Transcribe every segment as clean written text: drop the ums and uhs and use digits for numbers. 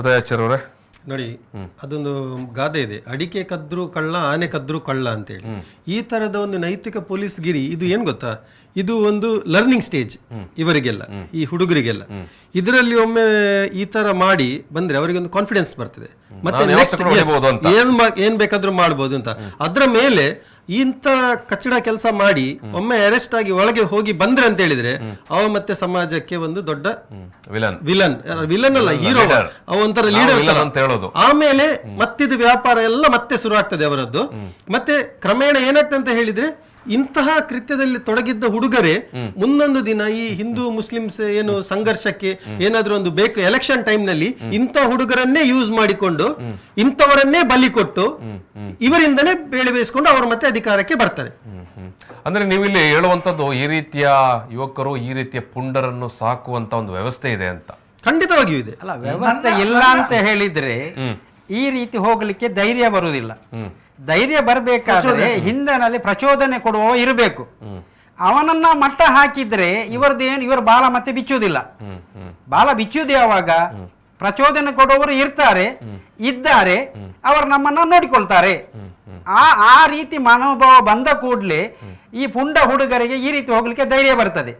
ಉದಯಾಚಾರ್ಯ ಅವರೇ ನೋಡಿ, ಅದೊಂದು ಗಾದೆ ಇದೆ, ಅಡಿಕೆ ಕದ್ರು ಕಳ್ಳ ಆನೆ ಕದ್ರು ಕಳ್ಳ ಅಂತೇಳಿ. ಈ ತರದ ಒಂದು ನೈತಿಕ ಪೊಲೀಸ್ ಗಿರಿ ಇದು ಏನ್ ಗೊತ್ತಾ, ಇದು ಒಂದು ಲರ್ನಿಂಗ್ ಸ್ಟೇಜ್ ಇವರಿಗೆಲ್ಲ, ಈ ಹುಡುಗರಿಗೆಲ್ಲ. ಇದರಲ್ಲಿ ಒಮ್ಮೆ ಈ ತರ ಮಾಡಿ ಬಂದ್ರೆ ಅವರಿಗೆ ಒಂದು ಕಾನ್ಫಿಡೆನ್ಸ್ ಬರ್ತದೆ, ಮತ್ತೆ ನೆಕ್ಸ್ಟ್ ಏನ್ ಬೇಕಾದ್ರೂ ಮಾಡ್ಬೋದು ಅಂತ. ಅದ್ರ ಮೇಲೆ ಇಂಥ ಕಚ್ಚಡ ಕೆಲಸ ಮಾಡಿ ಒಮ್ಮೆ ಅರೆಸ್ಟ್ ಆಗಿ ಒಳಗೆ ಹೋಗಿ ಬಂದ್ರೆ ಅಂತ ಹೇಳಿದ್ರೆ ಅವ ಮತ್ತೆ ಸಮಾಜಕ್ಕೆ ಒಂದು ದೊಡ್ಡ ವಿಲನ್ ಅಲ್ಲ, ಹೀರೋ, ಅವ ಒಂಥರ ಲೀಡರ್ ಅಂತ ಹೇಳೋದು. ಆಮೇಲೆ ಮತ್ತಿದು ವ್ಯಾಪಾರ ಎಲ್ಲ ಮತ್ತೆ ಶುರು ಆಗ್ತದೆ ಅವರದ್ದು. ಮತ್ತೆ ಕ್ರಮೇಣ ಏನಾಗ್ತದೆ ಅಂತ ಹೇಳಿದ್ರೆ ಇಂತಹ ಕೃತ್ಯದಲ್ಲಿ ತೊಡಗಿದ್ದ ಹುಡುಗರೇ ಮುಂದೊಂದು ದಿನ ಈ ಹಿಂದೂ ಮುಸ್ಲಿಮ್ಸ್ ಏನು ಸಂಘರ್ಷಕ್ಕೆ ಏನಾದ್ರೂ ಒಂದು ಬೇಕು ಎಲೆಕ್ಷನ್ ಟೈಮ್ ನಲ್ಲಿ ಇಂಥ ಹುಡುಗರನ್ನೇ ಯೂಸ್ ಮಾಡಿಕೊಂಡು ಇಂಥವರನ್ನೇ ಬಲಿ ಕೊಟ್ಟು ಇವರಿಂದನೇ ಬೇಳೆ ಬೇಯಿಸ್ಕೊಂಡು ಅವರು ಮತ್ತೆ ಅಧಿಕಾರಕ್ಕೆ ಬರ್ತಾರೆ. ಅಂದ್ರೆ ನೀವಿಲ್ಲಿ ಹೇಳುವಂತದ್ದು ಈ ರೀತಿಯ ಯುವಕರು ಈ ರೀತಿಯ ಪುಂಡರನ್ನು ಸಾಕುವಂತ ಒಂದು ವ್ಯವಸ್ಥೆ ಇದೆ ಅಂತ. ಖಂಡಿತವಾಗಿಯೂ ಇದೆ. ಅಲ್ಲ, ವ್ಯವಸ್ಥೆ ಇಲ್ಲ ಅಂತ ಹೇಳಿದ್ರೆ ಈ ರೀತಿ ಹೋಗ್ಲಿಕ್ಕೆ ಧೈರ್ಯ ಬರುವುದಿಲ್ಲ. ಧೈರ್ಯ ಬರಬೇಕಾದ್ರೆ ಹಿಂದಿನಲ್ಲಿ ಪ್ರಚೋದನೆ ಕೊಡುವ ಇರಬೇಕು. ಅವನನ್ನ ಮಟ್ಟ ಹಾಕಿದ್ರೆ ಇವ್ರ ಬಾಲ ಮತ್ತೆ ಬಿಚ್ಚುವುದಿಲ್ಲ. ಬಾಲ ಬಿಚ್ಚುವುದು ಯಾವಾಗ? ಪ್ರಚೋದನೆ ಕೊಡುವವರು ಇದ್ದಾರೆ, ಅವರು ನಮ್ಮನ್ನ ನೋಡಿಕೊಳ್ತಾರೆ. ಆ ರೀತಿ ಮನೋಭಾವ ಬಂದ ಕೂಡಲೇ ಈ ಪುಂಡ ಹುಡುಗರಿಗೆ ಈ ರೀತಿ ಹೋಗ್ಲಿಕ್ಕೆ ಧೈರ್ಯ ಬರ್ತದೆ.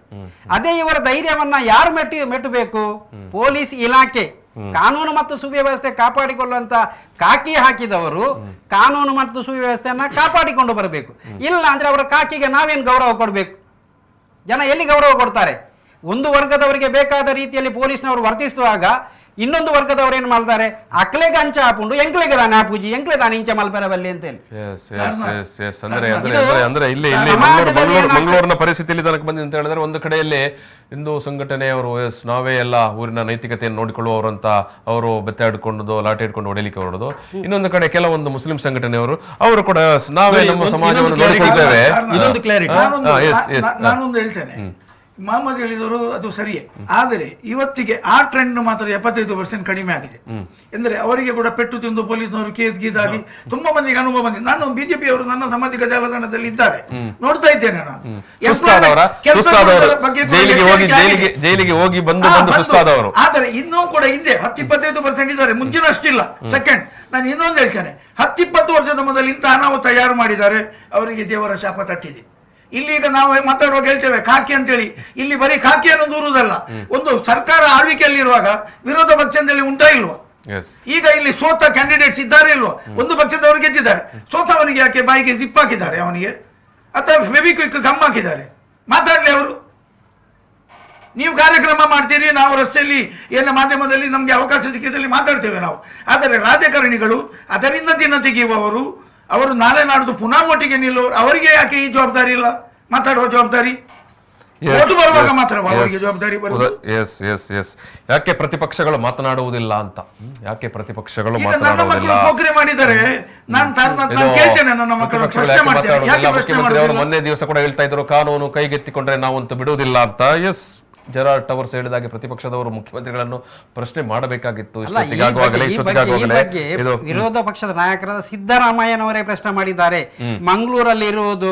ಅದೇ ಇವರ ಧೈರ್ಯವನ್ನ ಯಾರು ಮೆಟ್ಟಬೇಕು? ಪೊಲೀಸ್ ಇಲಾಖೆ, ಕಾನೂನು ಮತ್ತು ಸುವ್ಯವಸ್ಥೆ ಕಾಪಾಡಿಕೊಳ್ಳುವಂತ ಕಾಕಿ ಹಾಕಿದವರು ಕಾನೂನು ಮತ್ತು ಸುವ್ಯವಸ್ಥೆಯನ್ನ ಕಾಪಾಡಿಕೊಂಡು ಬರಬೇಕು. ಇಲ್ಲ ಅಂದ್ರೆ ಅವರ ಕಾಕಿಗೆ ನಾವೇನು ಗೌರವ ಕೊಡಬೇಕು? ಜನ ಎಲ್ಲಿ ಗೌರವ ಕೊಡ್ತಾರೆ? ಒಂದು ವರ್ಗದವರಿಗೆ ಬೇಕಾದ ರೀತಿಯಲ್ಲಿ ಪೊಲೀಸ್ನವರು ವರ್ತಿಸುವಾಗ ಇನ್ನೊಂದು ವರ್ಗದವರು ಏನ್ ಮಾಡ್ತಾರೆ? ಅಕ್ಲೆಗೆ ಅಂಚ ಹಾಕೊಂಡು ಎಂಕ್ಲೆಗೆ ದಾನೆ ಹಾಪೂಜಿ ಎಂಕ್ಲೆ ದಾನೆ ಇಂಚ ಮಲ್ಪೆರಬಲ್ಲಿ ಅಂತ ಹೇಳಿ. ಅಂದ್ರೆ ಇಲ್ಲಿ ಮಂಗಳೂರಿನ ಪರಿಸ್ಥಿತಿಯಲ್ಲಿ ತನಕ ಬಂದಿ ಅಂತ ಹೇಳಿದ್ರೆ ಒಂದು ಕಡೆಯಲ್ಲಿ ಹಿಂದೂ ಸಂಘಟನೆಯವರು ನಾವೇ ಎಲ್ಲ ಊರಿನ ನೈತಿಕತೆಯನ್ನು ನೋಡಿಕೊಳ್ಳುವವರಂತ ಅವರು ಬೆತ್ತಾಡಿಕೊಂಡು ಲಾಠಿ ಹಿಡ್ಕೊಂಡು ಹೊಡೆಯಲಿಕ್ಕೆ ಹೊರಡೋದು. ಇನ್ನೊಂದು ಕಡೆ ಕೆಲವೊಂದು ಮುಸ್ಲಿಂ ಸಂಘಟನೆಯವರು ಅವರು ಕೂಡ ನಾವೇ ನಮ್ಮ ಸಮಾಜವನ್ನು ನೋಡಿಕೊಳ್ತೇವೆ. ನಾನೊಂದು ಹೇಳ್ತೇನೆ, ಮಹಮ್ಮದ್ ಹೇಳಿದರು ಅದು ಸರಿಯೇ. ಆದರೆ ಇವತ್ತಿಗೆ ಆ ಟ್ರೆಂಡ್ ಮಾತ್ರ 75% ಕಡಿಮೆ ಆಗಿದೆ. ಅಂದ್ರೆ ಅವರಿಗೆ ಕೂಡ ಪೆಟ್ಟು ತಿಂದು ಪೊಲೀಸ್ನವರು ಕೇಸ್ ಗೀದಾಗಿ ತುಂಬಾ ಮಂದಿಗೆ ಅನುಭವ ಬಂದಿದೆ. ನಾನು ಬಿಜೆಪಿ ಅವರು ನನ್ನ ಸಾಮಾಜಿಕ ಜಾಲತಾಣದಲ್ಲಿ ಇದ್ದಾರೆ, ನೋಡ್ತಾ ಇದ್ದೇನೆ. ನಾನು ಜೈಲಿಗೆ ಹೋಗಿ ಬಂದು ಸುಸ್ತಾದವರು. ಆದರೆ ಇನ್ನೂ ಕೂಡ ಇದೆ 10-25% ಇದ್ದಾರೆ, ಮುಂಚಿನ ಅಷ್ಟಿಲ್ಲ. ಸೆಕೆಂಡ್, ನಾನು ಇನ್ನೊಂದು ಹೇಳ್ತೇನೆ, 10-20 ವರ್ಷದ ಮೊದಲು ಇಂಥ ಅನಾಹುತ ಯಾರು ಮಾಡಿದ್ದಾರೆ ಅವರಿಗೆ ದೇವರ ಶಾಪ ತಟ್ಟಿದೆ. ಇಲ್ಲೀಗ ನಾವು ಮಾತಾಡುವಾಗ ಹೇಳ್ತೇವೆ ಕಾಕಿ ಅಂತೇಳಿ, ಇಲ್ಲಿ ಬರೀ ಕಾಕಿಯನ್ನು ದೂರುವುದಲ್ಲ, ಒಂದು ಸರ್ಕಾರ ಆಳ್ವಿಕೆಯಲ್ಲಿರುವಾಗ ವಿರೋಧ ಪಕ್ಷದಲ್ಲಿ ಉಂಟಾ ಇಲ್ವಾ? ಈಗ ಇಲ್ಲಿ ಸೋತ ಕ್ಯಾಂಡಿಡೇಟ್ಸ್ ಇದ್ದಾರೆ ಇಲ್ವಾ? ಒಂದು ಪಕ್ಷದವರು ಗೆದ್ದಿದ್ದಾರೆ, ಸೋತವನಿಗೆ ಯಾಕೆ ಬಾಯಿಗೆ ಜಿಪ್ ಹಾಕಿದ್ದಾರೆ ಅವನಿಗೆ, ಅಥವಾ ಫೆವಿಕ್ವಿಕ್ ಗಮ್ ಹಾಕಿದ್ದಾರೆ? ಮಾತಾಡ್ಲಿ ಅವರು. ನೀವು ಕಾರ್ಯಕ್ರಮ ಮಾಡ್ತೀರಿ, ನಾವು ರಸ್ತೆಯಲ್ಲಿ ಎಲ್ಲ ಮಾಧ್ಯಮದಲ್ಲಿ ನಮಗೆ ಅವಕಾಶ ಸಿಕ್ಕಿದಲ್ಲಿ ಮಾತಾಡ್ತೇವೆ ನಾವು. ಆದರೆ ರಾಜಕಾರಣಿಗಳು ಅದರಿಂದ ದಿನ ತೆಗೆಯುವವರು, ಅವರು ನಾಳೆ ನಾಡ್ದು ಪುನಃ ಒಟ್ಟಿಗೆ ನಿಲ್ಲುವರು, ಅವರಿಗೆ ಯಾಕೆ ಈ ಜವಾಬ್ದಾರಿ ಇಲ್ಲ? ಮಾತಾಡುವ ಜವಾಬ್ದಾರಿ ಬರುವಾಗ ಮಾತ್ರ ಅವರಿಗೆ ಜವಾಬ್ದಾರಿ ಬರುವುದು. ಯಾಕೆ ಪ್ರತಿಪಕ್ಷಗಳು ಮಾತನಾಡುವುದಿಲ್ಲ ಅಂತ? ಯಾಕೆ ಪ್ರತಿಪಕ್ಷಗಳು ಮಾತನಾಡುವುದಿಲ್ಲ? ನೌಕರಿ ಮಾಡಿದ್ದಾರೆ. ನಾನು ಕೇಳ್ತೇನೆ, ನನ್ನ ಮಕ್ಕಳು ಪ್ರಶ್ನೆ ಮಾಡ್ತೇನೆ, ಮುಖ್ಯಮಂತ್ರಿ ಅವರು ಮೊನ್ನೆ ದಿವಸ ಕೂಡ ಹೇಳ್ತಾ ಇದ್ರು, ಕಾನೂನು ಕೈಗೆತ್ತಿಕೊಂಡ್ರೆ ನಾವಂತೂ ಬಿಡುವುದಿಲ್ಲ ಅಂತ. ಎಸ್, ಜೆರಾರ್ಡ್ ಟವರ್ಸ್ ಹೇಳಿದಾಗೆ ಪ್ರತಿಪಕ್ಷದವರು ಮುಖ್ಯಮಂತ್ರಿಗಳನ್ನು ಪ್ರಶ್ನೆ ಮಾಡಬೇಕಾಗಿತ್ತು. ವಿರೋಧ ಪಕ್ಷದ ನಾಯಕರಾದ ಸಿದ್ದರಾಮಯ್ಯನವರೇ ಪ್ರಶ್ನೆ ಮಾಡಿದ್ದಾರೆ. ಮಂಗಳೂರಲ್ಲಿ ಇರುವುದು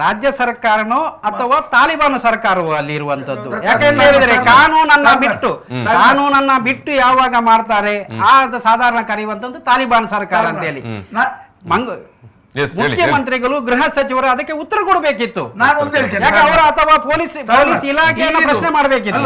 ರಾಜ್ಯ ಸರ್ಕಾರನೋ ಅಥವಾ ತಾಲಿಬಾನ್ ಸರ್ಕಾರವೋ ಅಲ್ಲಿ ಇರುವಂತದ್ದು? ಯಾಕಂತ ಹೇಳಿದ್ರೆ ಕಾನೂನನ್ನ ಬಿಟ್ಟು ಯಾವಾಗ ಮಾಡ್ತಾರೆ ಸಾಧಾರಣ ಕರೆಯುವಂತದ್ದು ತಾಲಿಬಾನ್ ಸರ್ಕಾರ ಅಂತ ಹೇಳಿ. ಮುಖ್ಯಮಂತ್ರಿಗಳು ಗೃಹ ಸಚಿವರು ಅದಕ್ಕೆ ಉತ್ತರ ಕೊಡಬೇಕಿತ್ತು. ನಾನು ಒಂದು ಹೇಳ್ತೇನೆ, ಅವರು ಅಥವಾ ಪೊಲೀಸ್ ಇಲಾಖೆಯನ್ನು ಪ್ರಶ್ನೆ ಮಾಡಬೇಕಿತ್ತು.